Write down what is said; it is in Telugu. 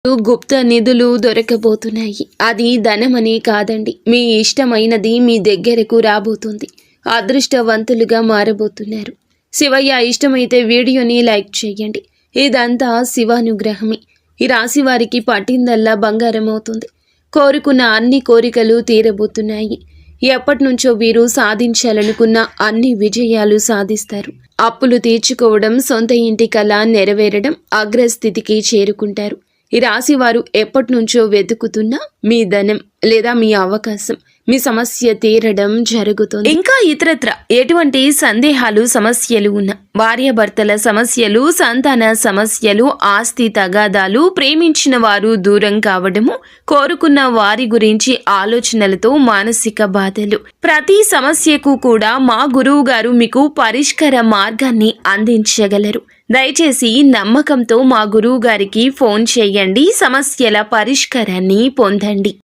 గుప్త నిధులు దొరకబోతున్నాయి. అది ధనమని కాదండి, మీ ఇష్టమైనది మీ దగ్గరకు రాబోతుంది. అదృష్టవంతులుగా మారబోతున్నారు. శివయ్య ఇష్టమైతే వీడియోని లైక్ చేయండి. ఇదంతా శివానుగ్రహమే. ఈ రాశి వారికి పట్టిందల్లా బంగారం అవుతుంది. కోరుకున్న అన్ని కోరికలు తీరబోతున్నాయి. ఎప్పటి నుంచో వీరు సాధించాలనుకున్న అన్ని విజయాలు సాధిస్తారు. అప్పులు తీర్చుకోవడం, సొంత ఇంటి కల నెరవేరడం, అగ్రస్థితికి చేరుకుంటారు. ఈ రాశి వారు ఎప్పటి నుంచో వెతుకుతున్న మీ ధనం లేదా మీ అవకాశం, మీ సమస్య తీరడం జరుగుతుంది. ఇంకా ఇతరత్ర ఎటువంటి సందేహాలు, సమస్యలు ఉన్న భార్యాభర్తల సమస్యలు, సంతాన సమస్యలు, ఆస్తి తగాదాలు, ప్రేమించిన వారు దూరం కావడము, కోరుకున్న వారి గురించి ఆలోచనలతో మానసిక బాధలు, ప్రతి సమస్యకు కూడా మా గురువు గారు మీకు పరిష్కార మార్గాన్ని అందించగలరు. దయచేసి నమ్మకంతో మా గురువు గారికి ఫోన్ చేయండి. సమస్యల పరిష్కారాన్ని పొందండి.